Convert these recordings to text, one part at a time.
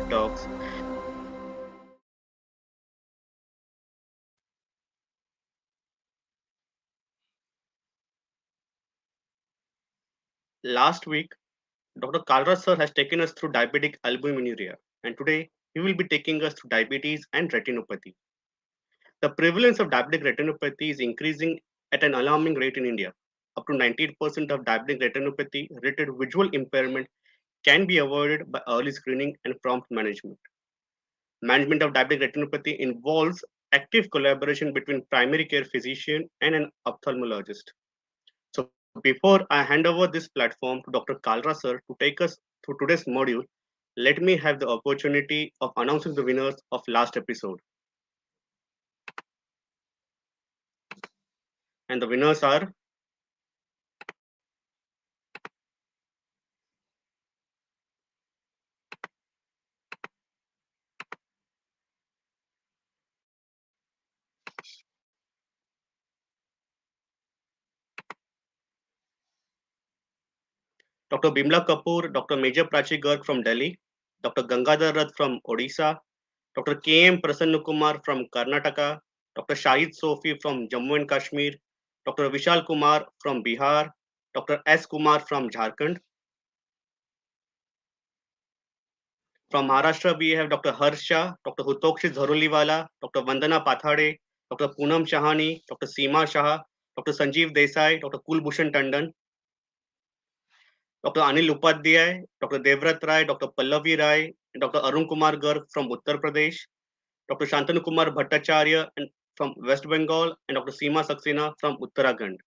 Talks. Last week, Dr. Kalra sir has taken us through diabetic albuminuria, and today he will be taking us through diabetes and retinopathy. The prevalence of diabetic retinopathy is increasing at an alarming rate in India. Up to 98% of diabetic retinopathy related visual impairment can be avoided by early screening and prompt management. Management of diabetic retinopathy involves active collaboration between primary care physician and an ophthalmologist. So before I hand over this platform to Dr. Kalra sir to take us through today's module, let me have the opportunity of announcing the winners of last episode. And the winners are Dr. Bimla Kapoor, Dr. Major Prachi Garg from Delhi, Dr. Gangadhar Rath from Odisha, Dr. K.M. Prasannakumar from Karnataka, Dr. Shahid Sofi from Jammu and Kashmir, Dr. Vishal Kumar from Bihar, Dr. S. Kumar from Jharkhand. From Maharashtra, we have Dr. Harsha, Dr. Hutokshi Dharuliwala, Dr. Vandana Pathade, Dr. Poonam Shahani, Dr. Seema Shah, Dr. Sanjeev Desai, Dr. Kulbhushan Tandon, Dr. Anil Upadhyay, Dr. Devrat Rai, Dr. Pallavi Rai, and Dr. Arun Kumar Garg from Uttar Pradesh, Dr. Shantanu Kumar Bhattacharya and from West Bengal, and Dr. Seema Saxena from Uttarakhand.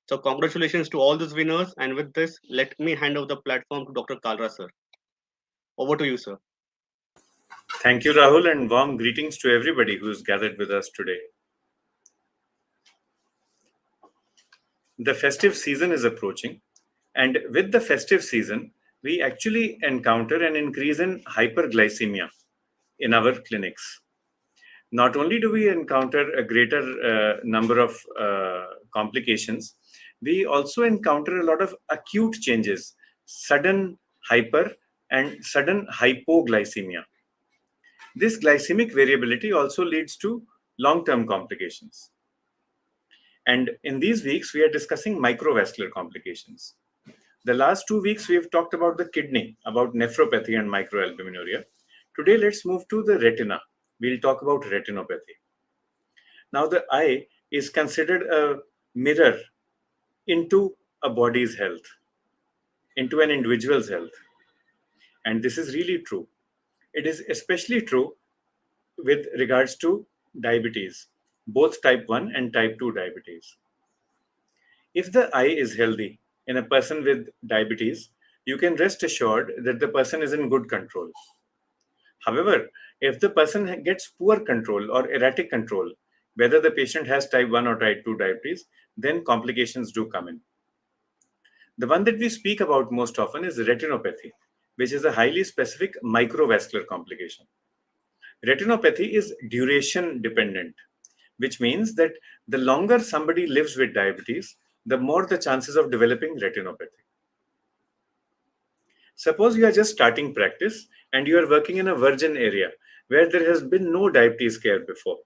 So congratulations to all these winners. And with this, let me hand over the platform to Dr. Kalra sir. Over to you, sir. Thank you, Rahul, and warm greetings to everybody who's gathered with us today. The festive season is approaching, and with the festive season, we actually encounter an increase in hyperglycemia in our clinics. Not only do we encounter a greater number of complications, we also encounter a lot of acute changes, sudden hyper and sudden hypoglycemia. This glycemic variability also leads to long-term complications. And in these weeks, we are discussing microvascular complications. The last 2 weeks, we have talked about the kidney, about nephropathy and microalbuminuria. Today, let's move to the retina. We'll talk about retinopathy. Now, the eye is considered a mirror into a body's health, into an individual's health. And this is really true. It is especially true with regards to diabetes, both type 1 and type 2 diabetes. If the eye is healthy in a person with diabetes, you can rest assured that the person is in good control. However, if the person gets poor control or erratic control, whether the patient has type 1 or type 2 diabetes, then complications do come in. The one that we speak about most often is retinopathy, which is a highly specific microvascular complication. Retinopathy is duration dependent, which means that the longer somebody lives with diabetes, the more the chances of developing retinopathy. Suppose you are just starting practice and you are working in a virgin area where there has been no diabetes care before.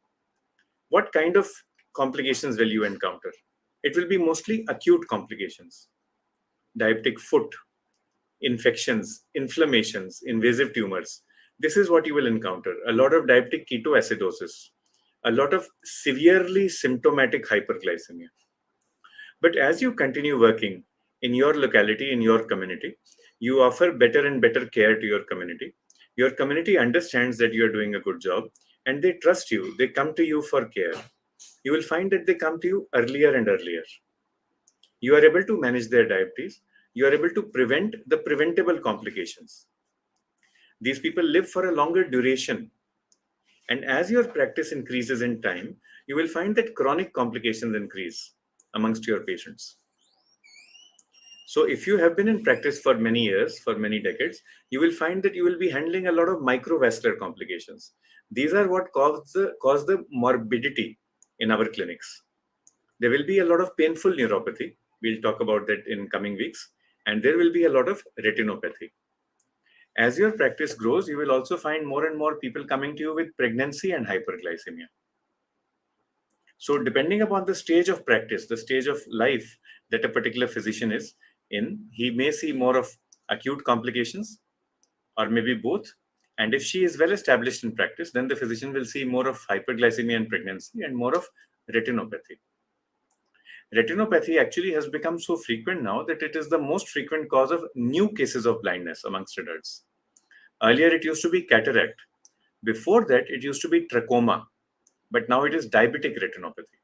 What kind of complications will you encounter? It will be mostly acute complications. Diabetic foot, infections, inflammations, invasive tumors. This is what you will encounter. A lot of diabetic ketoacidosis, a lot of severely symptomatic hyperglycemia. But as you continue working in your locality, in your community, you offer better and better care to your community. Your community understands that you are doing a good job and they trust you. They come to you for care. You will find that they come to you earlier and earlier. You are able to manage their diabetes. You are able to prevent the preventable complications. These people live for a longer duration. And as your practice increases in time, you will find that chronic complications increase amongst your patients. So if you have been in practice for many years, for many decades, you will find that you will be handling a lot of microvascular complications. These are what cause the morbidity in our clinics. There will be a lot of painful neuropathy. We'll talk about that in coming weeks. And there will be a lot of retinopathy. As your practice grows, you will also find more and more people coming to you with pregnancy and hyperglycemia. So, depending upon the stage of practice, the stage of life that a particular physician is in, he may see more of acute complications or maybe both. And if she is well established in practice, then the physician will see more of hyperglycemia in pregnancy and more of retinopathy. Retinopathy actually has become so frequent now that it is the most frequent cause of new cases of blindness amongst adults. Earlier, it used to be cataract. Before that, it used to be trachoma, but now it is diabetic retinopathy.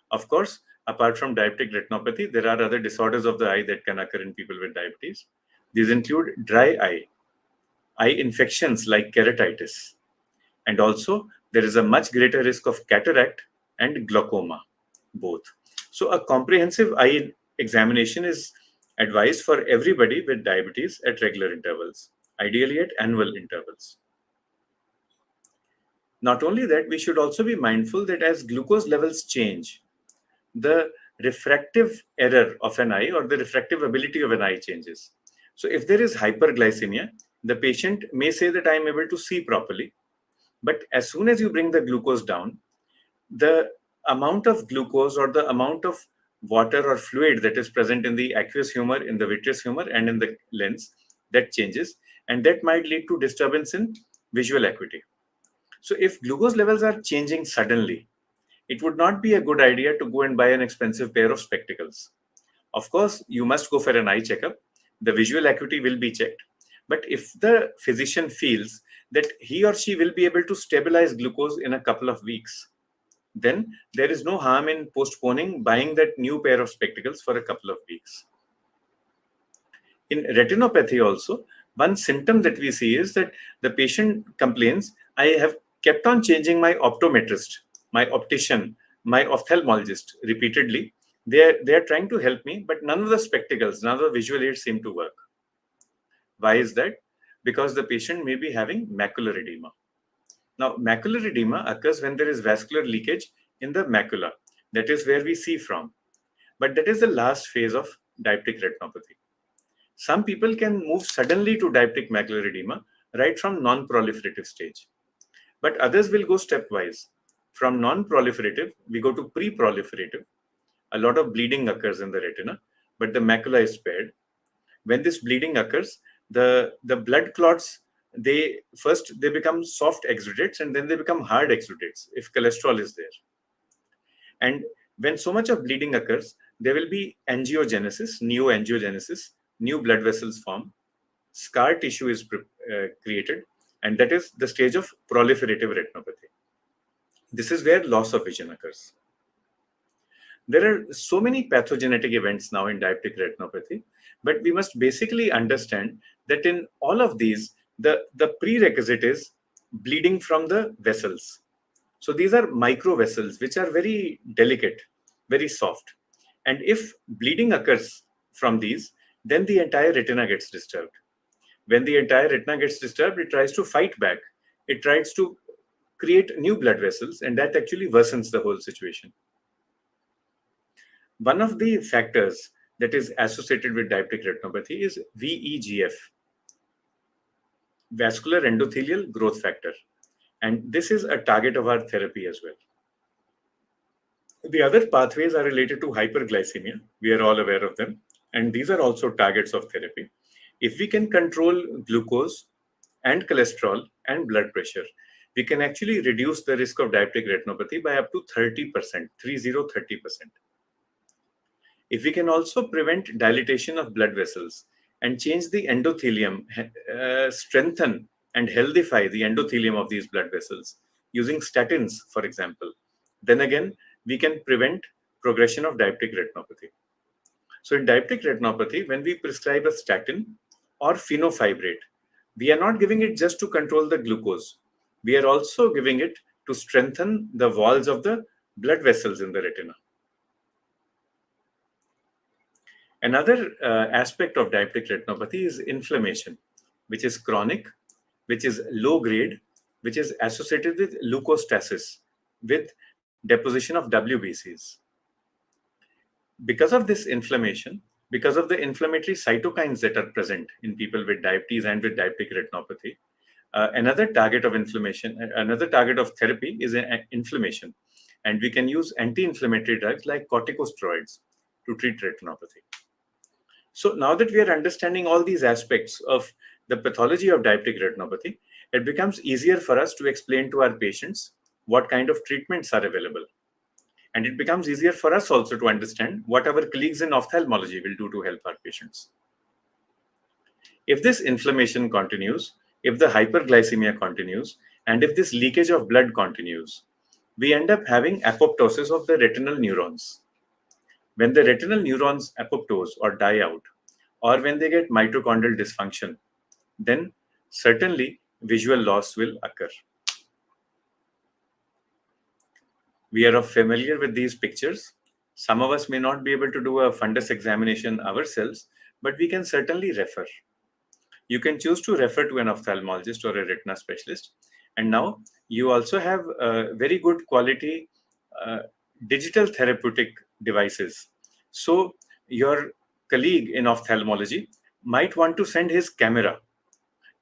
Of course, apart from diabetic retinopathy, there are other disorders of the eye that can occur in people with diabetes. These include dry eye infections like keratitis, and also there is a much greater risk of cataract and glaucoma, both. So, a comprehensive eye examination is advised for everybody with diabetes at regular intervals, ideally at annual intervals. Not only that, we should also be mindful that as glucose levels change, the refractive error of an eye or the refractive ability of an eye changes. So, if there is hyperglycemia, the patient may say that I am able to see properly. But as soon as you bring the glucose down, the amount of glucose or the amount of water or fluid that is present in the aqueous humor, in the vitreous humor, and in the lens, that changes. And that might lead to disturbance in visual acuity. So, if glucose levels are changing suddenly, it would not be a good idea to go and buy an expensive pair of spectacles. Of course, you must go for an eye checkup. The visual acuity will be checked. But if the physician feels that he or she will be able to stabilize glucose in a couple of weeks, then there is no harm in postponing buying that new pair of spectacles for a couple of weeks. In retinopathy also, one symptom that we see is that the patient complains, I have kept on changing my optometrist, my optician, my ophthalmologist repeatedly. They are trying to help me, but none of the spectacles, none of the visual aids seem to work. Why is that? Because the patient may be having macular edema. Now, macular edema occurs when there is vascular leakage in the macula. That is where we see from. But that is the last phase of diabetic retinopathy. Some people can move suddenly to diabetic macular edema right from non-proliferative stage. But others will go stepwise. From non-proliferative, we go to pre-proliferative. A lot of bleeding occurs in the retina, but the macula is spared. When this bleeding occurs, the blood clots, they become soft exudates and then they become hard exudates if cholesterol is there. And when so much of bleeding occurs, there will be angiogenesis, neoangiogenesis, new blood vessels form, scar tissue is created, and that is the stage of proliferative retinopathy. This is where loss of vision occurs. There are so many pathogenetic events now in diabetic retinopathy, but we must basically understand that in all of these, the prerequisite is bleeding from the vessels. So these are micro vessels, which are very delicate, very soft. And if bleeding occurs from these, then the entire retina gets disturbed. When the entire retina gets disturbed, it tries to fight back. It tries to create new blood vessels, and that actually worsens the whole situation. One of the factors that is associated with diabetic retinopathy is VEGF, vascular endothelial growth factor. And this is a target of our therapy as well. The other pathways are related to hyperglycemia. We are all aware of them. And these are also targets of therapy. If we can control glucose and cholesterol and blood pressure, we can actually reduce the risk of diabetic retinopathy by up to 30%, 30%. If we can also prevent dilatation of blood vessels and change the endothelium, strengthen and healthify the endothelium of these blood vessels using statins, for example, then again, we can prevent progression of diabetic retinopathy. So in diabetic retinopathy, when we prescribe a statin or fenofibrate, we are not giving it just to control the glucose. We are also giving it to strengthen the walls of the blood vessels in the retina. Another aspect of diabetic retinopathy is inflammation, which is chronic, which is low grade, which is associated with leukostasis, with deposition of WBCs. Because of this inflammation, because of the inflammatory cytokines that are present in people with diabetes and with diabetic retinopathy. Another target of therapy is inflammation, and we can use anti-inflammatory drugs like corticosteroids to treat retinopathy. So now that we are understanding all these aspects of the pathology of diabetic retinopathy, it becomes easier for us to explain to our patients what kind of treatments are available. And it becomes easier for us also to understand what our colleagues in ophthalmology will do to help our patients. If this inflammation continues, if the hyperglycemia continues, and if this leakage of blood continues, we end up having apoptosis of the retinal neurons. When the retinal neurons apoptose or die out, or when they get mitochondrial dysfunction, then certainly visual loss will occur. We are familiar with these pictures. Some of us may not be able to do a fundus examination ourselves, but we can certainly refer. You can choose to refer to an ophthalmologist or a retina specialist. And now you also have very good quality uh, digital therapeutic devices. So your colleague in ophthalmology might want to send his camera.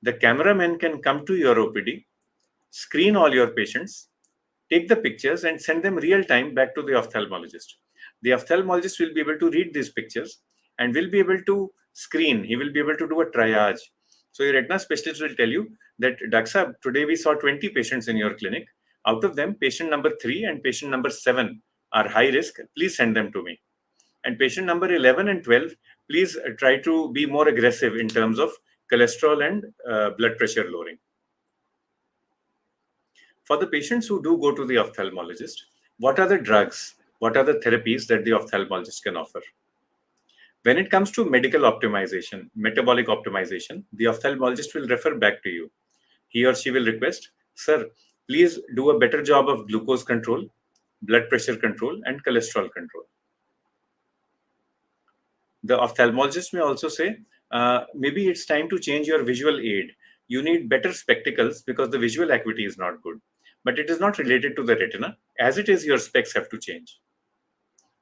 The cameraman can come to your OPD, screen all your patients, take the pictures and send them real time back to the ophthalmologist. The ophthalmologist will be able to read these pictures and will be able to screen. He will be able to do a triage. So your retina specialist will tell you that, Daksa, today we saw 20 patients in your clinic. Out of them, patient number 3 and patient number 7 are high risk. Please send them to me. And patient number 11 and 12, please try to be more aggressive in terms of cholesterol and blood pressure lowering. For the patients who do go to the ophthalmologist, what are the drugs, what are the therapies that the ophthalmologist can offer? When it comes to medical optimization, metabolic optimization, the ophthalmologist will refer back to you. He or she will request, sir, please do a better job of glucose control, blood pressure control, and cholesterol control. The ophthalmologist may also say, maybe it's time to change your visual aid. You need better spectacles because the visual acuity is not good. But it is not related to the retina. As it is, your specs have to change.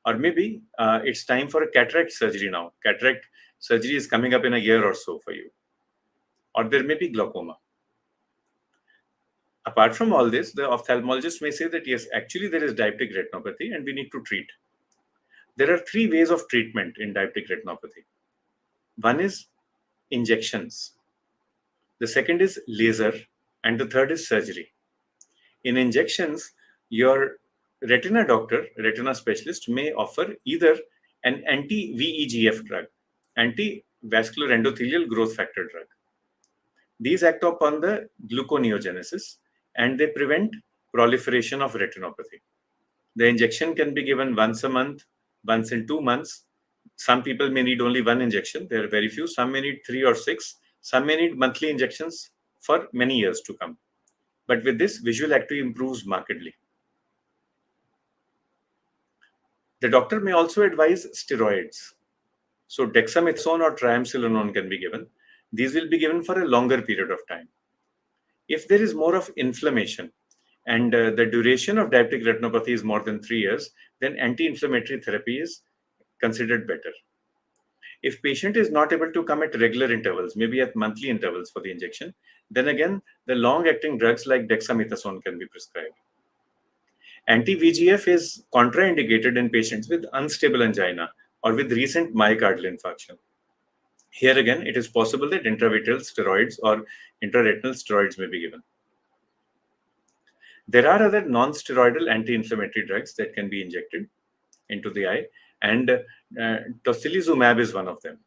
Or maybe it's time for a cataract surgery now. Cataract surgery is coming up in a year or so for you. Or there may be glaucoma. Apart from all this, the ophthalmologist may say that yes, actually there is diabetic retinopathy and we need to treat. There are 3 ways of treatment in diabetic retinopathy. One is injections. The second is laser, and the third is surgery. In injections, your retina doctor, retina specialist may offer either an anti-VEGF drug, anti-vascular endothelial growth factor drug. These act upon the gluconeogenesis and they prevent proliferation of retinopathy. The injection can be given once a month, once in 2 months. Some people may need only one injection. There are very few. Some may need 3 or 6. Some may need monthly injections for many years to come. But with this, visual acuity improves markedly. The doctor may also advise steroids. So dexamethasone or triamcinolone can be given. These will be given for a longer period of time. If there is more of inflammation and the duration of diabetic retinopathy is more than 3 years, then anti-inflammatory therapy is considered better. If patient is not able to come at regular intervals, maybe at monthly intervals for the injection, then again, the long-acting drugs like dexamethasone can be prescribed. Anti-VEGF is contraindicated in patients with unstable angina or with recent myocardial infarction. Here again, it is possible that intravitreal steroids or intraretinal steroids may be given. There are other non-steroidal anti-inflammatory drugs that can be injected into the eye, and tocilizumab is one of them.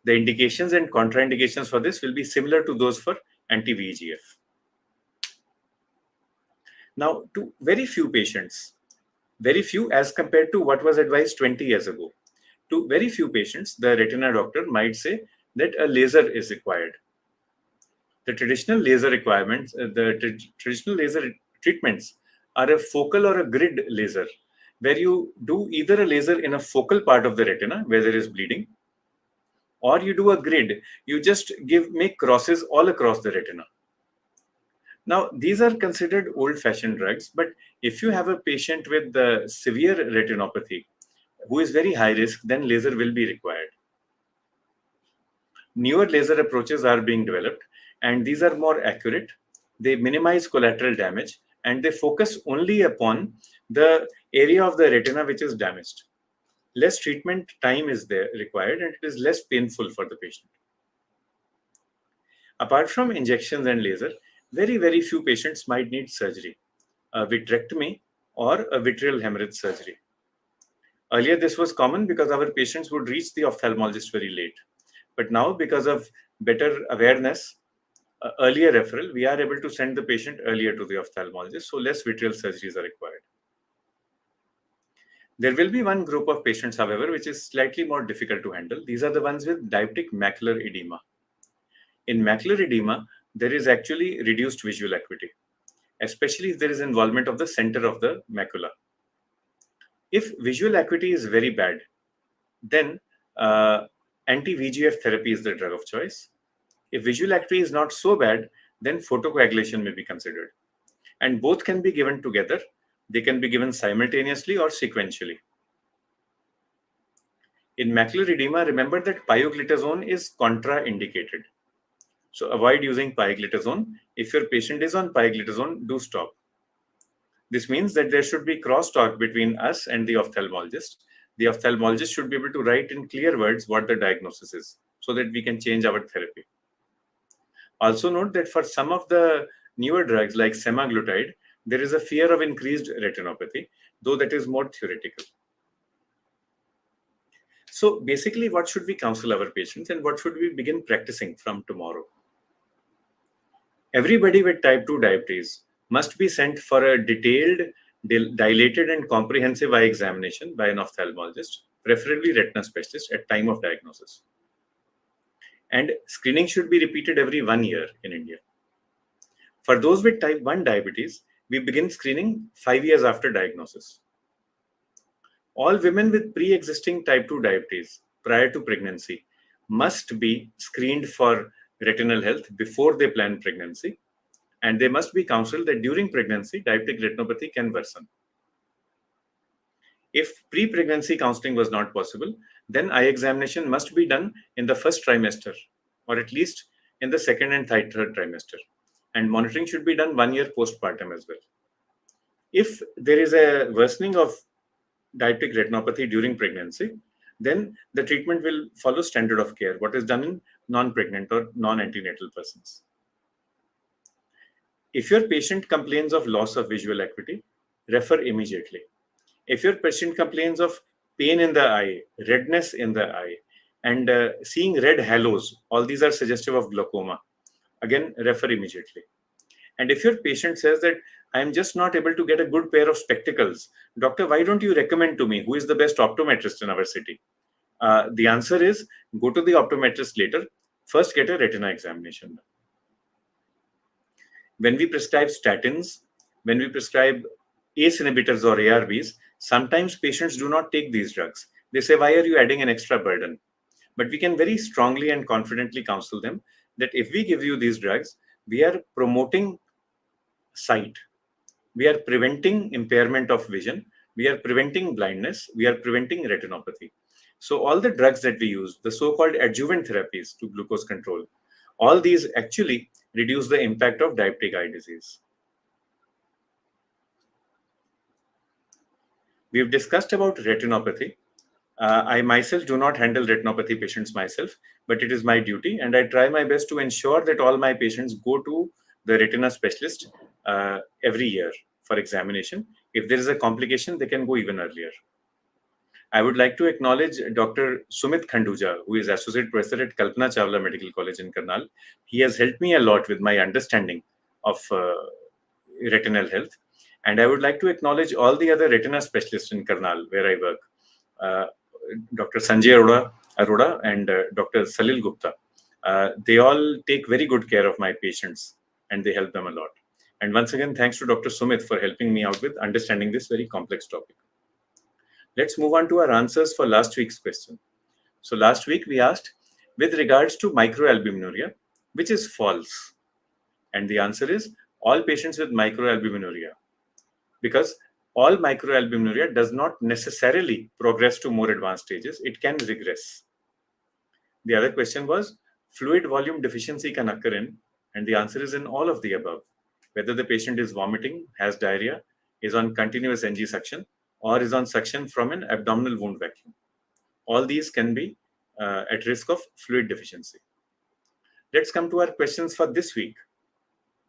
The indications and contraindications for this will be similar to those for anti-VEGF. Now, to very few patients, very few as compared to what was advised 20 years ago, to very few patients, the retina doctor might say that a laser is required. The traditional laser requirements, traditional laser treatments are a focal or a grid laser, where you do either a laser in a focal part of the retina where there is bleeding, or you do a grid. You just make crosses all across the retina. Now, these are considered old-fashioned drugs, but if you have a patient with severe retinopathy who is very high risk, then laser will be required. Newer laser approaches are being developed, and these are more accurate. They minimize collateral damage, and they focus only upon the area of the retina which is damaged. Less treatment time is there required, and it is less painful for the patient. Apart from injections and laser, very few patients might need surgery, a vitrectomy or a vitreal hemorrhage surgery. Earlier, this was common because our patients would reach the ophthalmologist very late. But now, because of better awareness, earlier referral, we are able to send the patient earlier to the ophthalmologist, so less vitreal surgeries are required. There will be one group of patients, however, which is slightly more difficult to handle. These are the ones with diabetic macular edema. In macular edema, there is actually reduced visual acuity, especially if there is involvement of the center of the macula. If visual acuity is very bad, then anti-VEGF therapy is the drug of choice. If visual acuity is not so bad, then photocoagulation may be considered. And both can be given together. They can be given simultaneously or sequentially. In macular edema, remember that pioglitazone is contraindicated. So avoid using pioglitazone. If your patient is on pioglitazone, do stop. This means that there should be crosstalk between us and the ophthalmologist. The ophthalmologist should be able to write in clear words what the diagnosis is so that we can change our therapy. Also note that for some of the newer drugs like semaglutide, there is a fear of increased retinopathy, though that is more theoretical. So basically, what should we counsel our patients and what should we begin practicing from tomorrow? Everybody with type 2 diabetes must be sent for a detailed, dilated and comprehensive eye examination by an ophthalmologist, preferably retina specialist at time of diagnosis. And screening should be repeated every 1 year in India. For those with type 1 diabetes, we begin screening 5 years after diagnosis. All women with pre-existing type 2 diabetes prior to pregnancy must be screened for retinal health before they plan pregnancy, and they must be counseled that during pregnancy, diabetic retinopathy can worsen. If pre-pregnancy counseling was not possible, then eye examination must be done in the first trimester, or at least in the second and third trimester. And monitoring should be done 1 year postpartum as well. If there is a worsening of diabetic retinopathy during pregnancy, then the treatment will follow standard of care, what is done in non-pregnant or non-antenatal persons. If your patient complains of loss of visual acuity, refer immediately. If your patient complains of pain in the eye, redness in the eye, and seeing red halos, all these are suggestive of glaucoma, again, refer immediately. And if your patient says that I am just not able to get a good pair of spectacles, doctor, why don't you recommend to me who is the best optometrist in our city? The answer is go to the optometrist later. First, get a retina examination. When we prescribe statins, when we prescribe ACE inhibitors or ARBs, sometimes patients do not take these drugs. They say, why are you adding an extra burden? But we can very strongly and confidently counsel them that if we give you these drugs, we are promoting sight. We are preventing impairment of vision. We are preventing blindness. We are preventing retinopathy. So all the drugs that we use, the so-called adjuvant therapies to glucose control, all these actually reduce the impact of diabetic eye disease. We've discussed about retinopathy. I myself do not handle retinopathy patients myself, but it is my duty, and I try my best to ensure that all my patients go to the retina specialist every year for examination. If there is a complication, they can go even earlier. I would like to acknowledge Dr. Sumit Khanduja, who is Associate Professor at Kalpana Chawla Medical College in Karnal. He has helped me a lot with my understanding of retinal health. And I would like to acknowledge all the other retina specialists in Karnal, where I work. Dr. Sanjay Arora and Dr. Salil Gupta. They all take very good care of my patients and they help them a lot. And once again, thanks to Dr. Sumit for helping me out with understanding this very complex topic. Let's move on to our answers for last week's question. So last week we asked, with regards to microalbuminuria, which is false? And the answer is all patients with microalbuminuria. Because All microalbuminuria does not necessarily progress to more advanced stages. It can regress. The other question was fluid volume deficiency can occur in, and the answer is in all of the above. Whether the patient is vomiting, has diarrhea, is on continuous NG suction, or is on suction from an abdominal wound vacuum. All these can be at risk of fluid deficiency. Let's come to our questions for this week.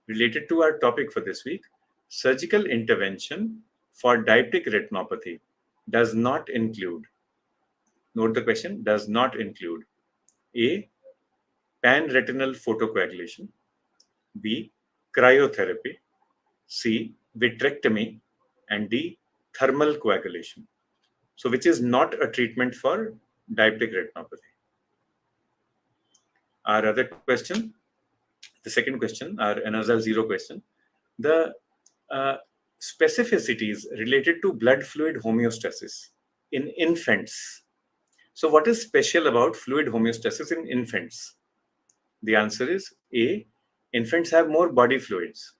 Related to our topic for this week, surgical intervention for diabetic retinopathy does not include, note the question, does not include A. Panretinal photocoagulation, B. Cryotherapy, C. Vitrectomy, and D. Thermal coagulation. So, which is not a treatment for diabetic retinopathy. Our other question, the second question, our NSL 0 question, the uh, specificities related to blood fluid homeostasis in infants. So, what is special about fluid homeostasis in infants? The answer is A. Infants have more body fluids.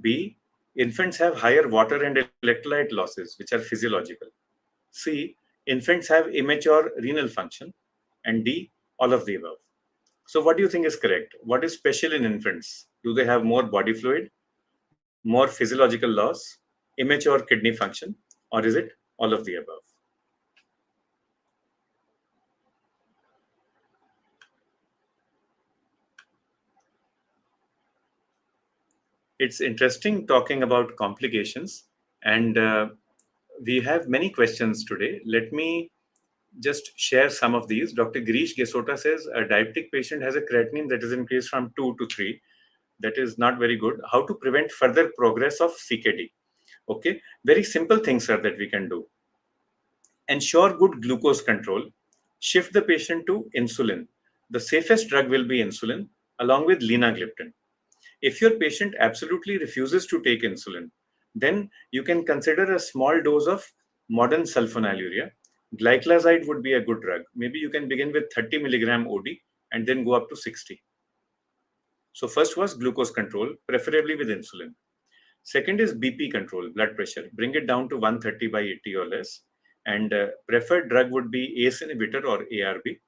B. Infants have higher water and electrolyte losses, which are physiological. C. Infants have immature renal function. And D. All of the above. So, what do you think is correct? What is special in infants? Do they have more body fluid, more physiological loss, immature kidney function, or is it all of the above? It's interesting talking about complications, and we have many questions today. Let me just share some of these. Dr. Girish Gesota says a diabetic patient has a creatinine that is increased from 2 to 3. That is not very good. How to prevent further progress of CKD? Okay, very simple things, sir, that we can do. Ensure good glucose control. Shift the patient to insulin. The safest drug will be insulin along with linagliptin. If your patient absolutely refuses to take insulin, then you can consider a small dose of modern sulfonylurea. Glyclazide would be a good drug. Maybe you can begin with 30 milligram OD and then go up to 60. So first was glucose control, preferably with insulin. Second is BP control, blood pressure. Bring it down to 130 by 80 or less. And preferred drug would be ACE inhibitor or ARB.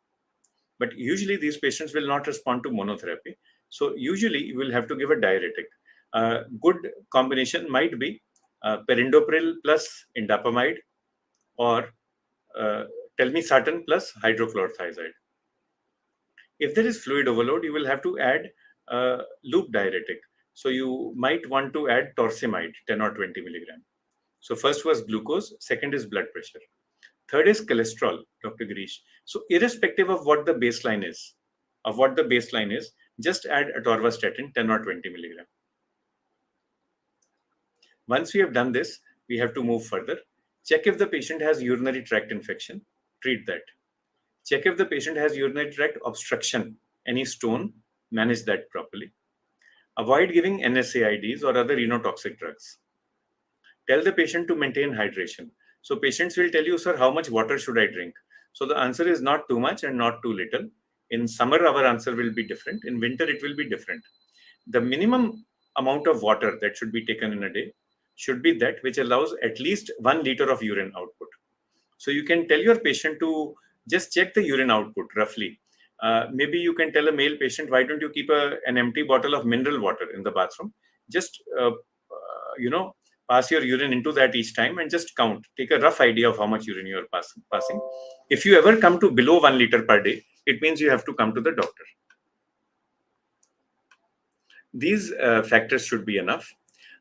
But usually these patients will not respond to monotherapy. So usually you will have to give a diuretic. Good combination might be perindopril plus indapamide or telmisartan plus hydrochlorothiazide. If there is fluid overload, you will have to add loop diuretic. So you might want to add torsemide, 10 or 20 milligram. So first was glucose, second is blood pressure. Third is cholesterol, Dr. Girish. So irrespective of what the baseline is, just add atorvastatin, 10 or 20 milligram. Once we have done this, we have to move further. Check if the patient has urinary tract infection, treat that. Check if the patient has urinary tract obstruction, any stone, manage that properly. Avoid giving NSAIDs or other renotoxic drugs. Tell the patient to maintain hydration. So patients will tell you, sir, how much water should I drink? So the answer is not too much and not too little. In summer, our answer will be different. In winter, it will be different. The minimum amount of water that should be taken in a day should be that which allows at least 1 liter of urine output. So you can tell your patient to just check the urine output roughly. Maybe you can tell a male patient, why don't you keep an empty bottle of mineral water in the bathroom? Just, pass your urine into that each time and just count. Take a rough idea of how much urine you are passing. If you ever come to below 1 liter per day, it means you have to come to the doctor. These factors should be enough.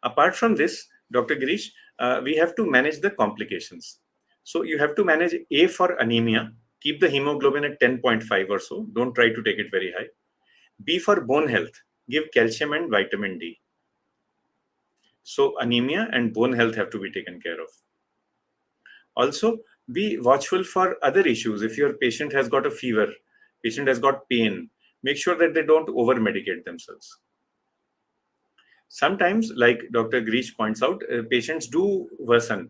Apart from this, Dr. Girish, we have to manage the complications. So you have to manage A for anemia. Keep the hemoglobin at 10.5 or so. Don't try to take it very high. B for bone health. Give calcium and vitamin D. So anemia and bone health have to be taken care of. Also, be watchful for other issues. If your patient has got a fever, patient has got pain, make sure that they don't over-medicate themselves. Sometimes, like Dr. Girish points out, patients do worsen.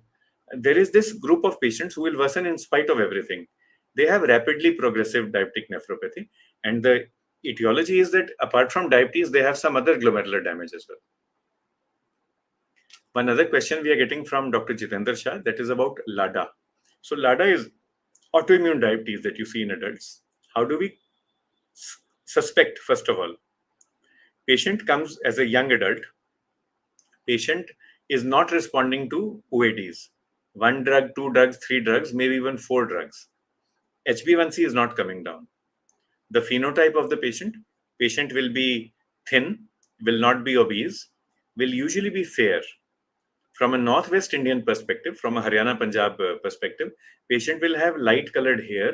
There is this group of patients who will worsen in spite of everything. They have rapidly progressive diabetic nephropathy, and the etiology is that apart from diabetes, they have some other glomerular damage as well. One other question we are getting from Dr. Jitendra Shah, that is about LADA. So LADA is autoimmune diabetes that you see in adults. How do we suspect? First of all, patient comes as a young adult. Patient is not responding to OADs. One drug, two drugs, three drugs, maybe even four drugs. HbA1c is not coming down. The phenotype of the patient will be thin, will not be obese, will usually be fair. From a Northwest Indian perspective, from a Haryana Punjab perspective, patient will have light colored hair,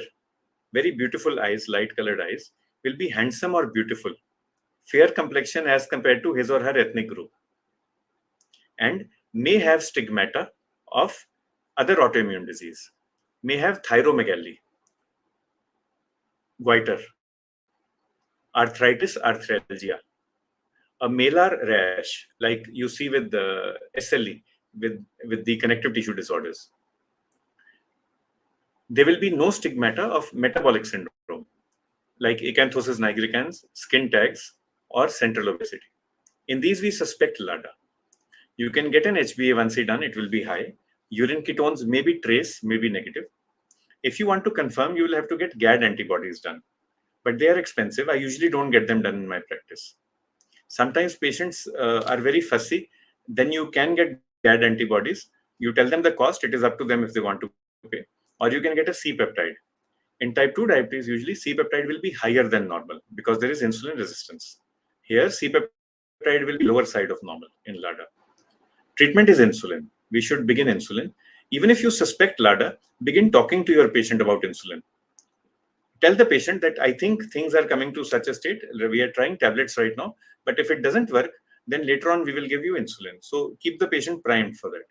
very beautiful eyes, light colored eyes, will be handsome or beautiful, fair complexion as compared to his or her ethnic group, and may have stigmata of other autoimmune disease, may have thyromegaly, goiter, arthritis, arthralgia, a malar rash like you see with the SLE, with the connective tissue disorders. There will be no stigmata of metabolic syndrome like acanthosis nigricans, skin tags, or central obesity. In these, we suspect LADA. You can get an HbA1c done, it will be high. Urine ketones may be trace, may be negative. If you want to confirm, you will have to get GAD antibodies done. But they are expensive. I usually don't get them done in my practice. Sometimes patients are very fussy. Then you can get GAD antibodies. You tell them the cost, it is up to them if they want to pay. Or you can get a C peptide. In type 2 diabetes, usually C peptide will be higher than normal because there is insulin resistance. Here, C peptide will be lower side of normal in LADA. Treatment is insulin. We should begin insulin. Even if you suspect LADA, begin talking to your patient about insulin. Tell the patient that I think things are coming to such a state. We are trying tablets right now, but if it doesn't work, then later on we will give you insulin. So keep the patient primed for that.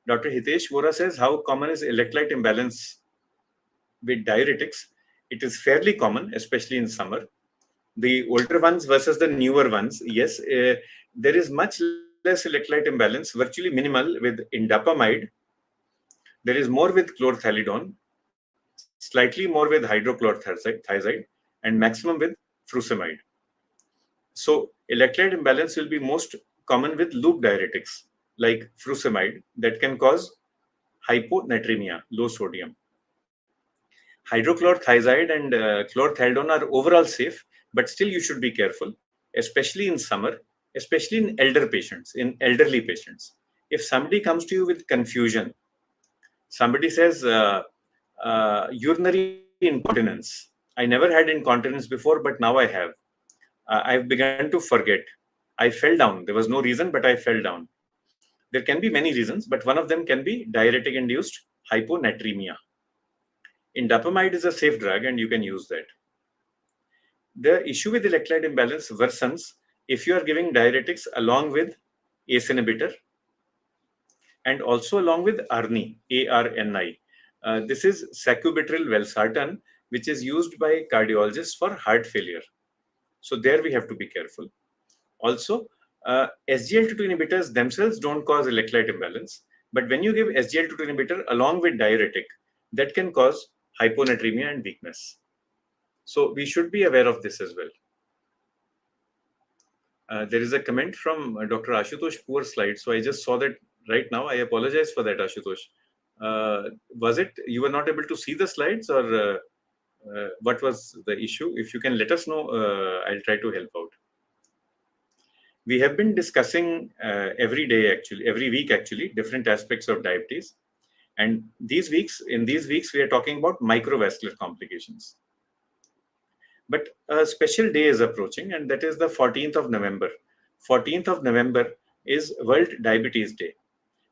Dr. Hitesh Vora says, how common is electrolyte imbalance with diuretics? It is fairly common, especially in summer. The older ones versus the newer ones, yes, there is much less electrolyte imbalance, virtually minimal with indapamide. There is more with chlorthalidone, slightly more with hydrochlorothiazide, and maximum with furosemide. So electrolyte imbalance will be most common with loop diuretics like furosemide that can cause hyponatremia, low sodium. Hydrochlorothiazide and chlorthalidone are overall safe, but still you should be careful, especially in summer, especially in elder patients, in elderly patients. If somebody comes to you with confusion, somebody says urinary incontinence. I never had incontinence before, but now I have. I've begun to forget. I fell down. There was no reason, but I fell down. There can be many reasons, but one of them can be diuretic induced hyponatremia. Indapamide is a safe drug and you can use that. The issue with electrolyte imbalance worsens if you are giving diuretics along with ACE inhibitor and also along with ARNI, ARNI. This is sacubitril valsartan, which is used by cardiologists for heart failure. So there we have to be careful. Also, SGLT2 inhibitors themselves don't cause electrolyte imbalance, but when you give SGLT2 inhibitor along with diuretic, that can cause hyponatremia and weakness. So we should be aware of this as well. There is a comment from Dr. Ashutosh, poor slide. So I just saw that right now. I apologize for that, Ashutosh. Was it you were not able to see the slides, or what was the issue? If you can let us know, I'll try to help out. We have been discussing every day, actually, every week, actually, different aspects of diabetes. And in these weeks, we are talking about microvascular complications. But a special day is approaching, and that is the 14th of November. 14th of November is World Diabetes Day.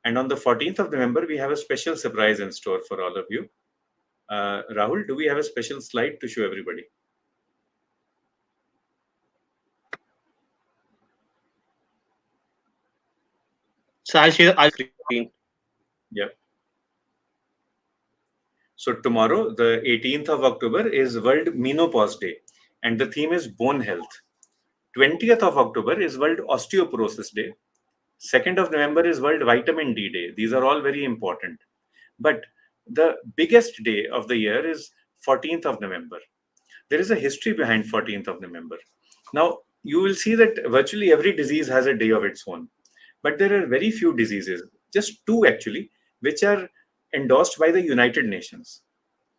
And on the 14th of November, we have a special surprise in store for all of you. Rahul, do we have a special slide to show everybody? So I'll screen. Yeah. So tomorrow, the 18th of October, is World Menopause Day, and the theme is bone health. 20th of October is World Osteoporosis Day. 2nd of November is World Vitamin D Day. These are all very important. But the biggest day of the year is 14th of November. There is a history behind 14th of November. Now, you will see that virtually every disease has a day of its own. But there are very few diseases, just two actually, which are endorsed by the United Nations.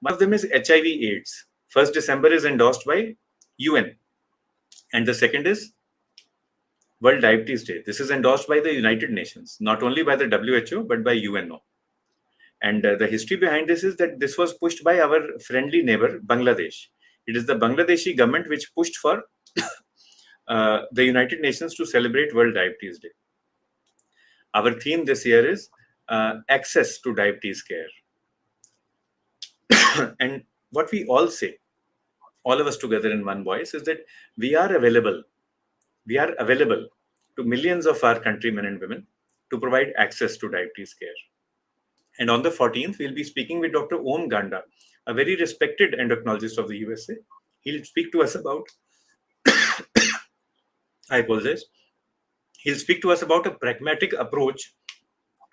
One of them is HIV/AIDS. 1st December is endorsed by UN, and the second is World Diabetes Day. This is endorsed by the United Nations, not only by the WHO but by UNO. And the history behind this is that this was pushed by our friendly neighbor Bangladesh. It is the Bangladeshi government which pushed for the United Nations to celebrate World Diabetes Day. Our theme this year is access to diabetes care. And what we all say, all of us together in one voice, is that we are available. We are available to millions of our countrymen and women to provide access to diabetes care. And on the 14th, we'll be speaking with Dr. Om Ganda, a very respected endocrinologist of the USA. He'll speak to us about, I apologize, he'll speak to us about a pragmatic approach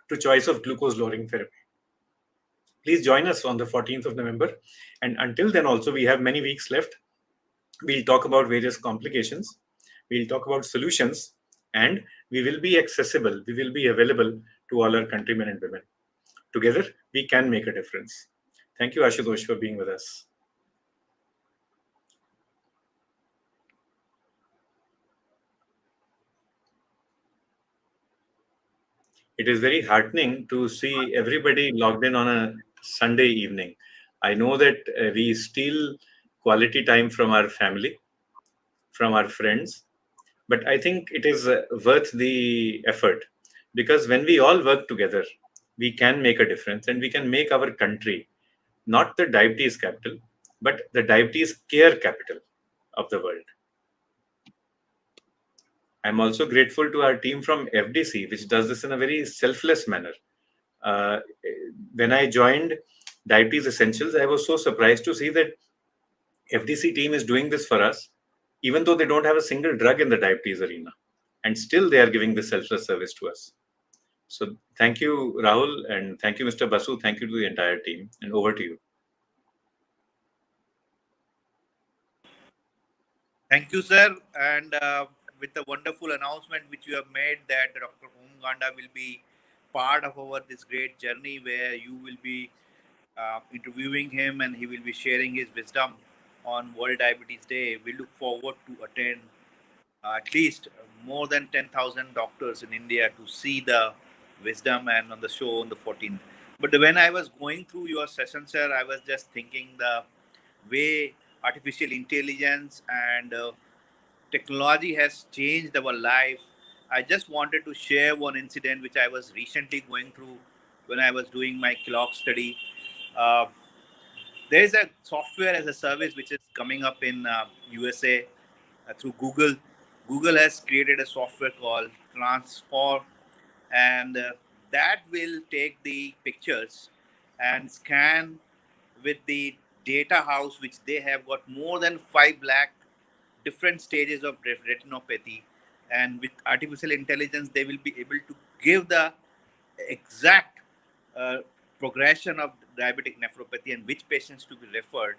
to choice of glucose lowering therapy. Please join us on the 14th of November. And until then, also, we have many weeks left. We'll talk about various complications. We'll talk about solutions. And we will be accessible. We will be available to all our countrymen and women. Together, we can make a difference. Thank you, Ashutosh, for being with us. It is very heartening to see everybody logged in on a Sunday evening. I know that we steal quality time from our family, from our friends, but I think it is worth the effort, because when we all work together, we can make a difference and we can make our country not the diabetes capital, but the diabetes care capital of the world. I'm also grateful to our team from FDC, which does this in a very selfless manner. Uh, when I joined Diabetes Essentials, I was so surprised to see that FDC team is doing this for us, even though they don't have a single drug in the diabetes arena, and still they are giving this selfless service to us. So thank you, Rahul, and thank you, Mr. Basu. Thank you to the entire team, and over to you. Thank you, sir. And with the wonderful announcement which you have made that Dr. Om Ganda will be part of our this great journey, where you will be interviewing him and he will be sharing his wisdom on World Diabetes Day. We look forward to attend at least more than 10,000 doctors in India to see the wisdom and on the show on the 14th. But when I was going through your session, sir, I was just thinking the way artificial intelligence and technology has changed our life. I just wanted to share one incident which I was recently going through when I was doing my clock study. Uh, there is a software as a service which is coming up in USA through Google. Google has created a software called Transform, and that will take the pictures and scan with the data house, which they have got more than 5 lakh different stages of retinopathy. And with artificial intelligence, they will be able to give the exact uh, progression of diabetic nephropathy and which patients to be referred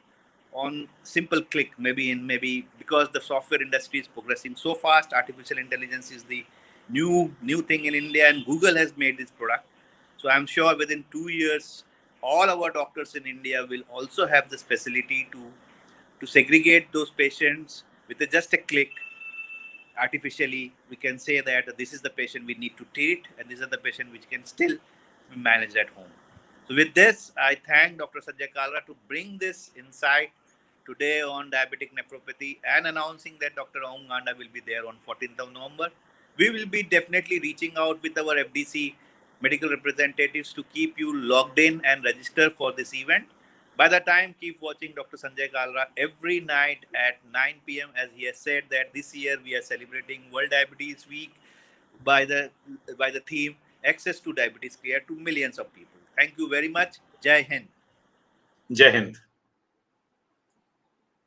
on simple click. Maybe because the software industry is progressing so fast, artificial intelligence is the new thing in India, and Google has made this product. So I'm sure within 2 years, all our doctors in India will also have this facility to segregate those patients with just a click. Artificially, we can say that this is the patient we need to treat and these are the patient which can still be managed at home. So with this, I thank Dr. Sanjay Kalra to bring this insight today on diabetic nephropathy and announcing that Dr. Om Ganda will be there on 14th of November. We will be definitely reaching out with our FDC medical representatives to keep you logged in and register for this event. By the time, keep watching Dr. Sanjay Kalra every night at 9 p.m. As he has said that this year we are celebrating World Diabetes Week by the theme Access to Diabetes Care to Millions of People. Thank you very much. Jai Hind. Jai Hind.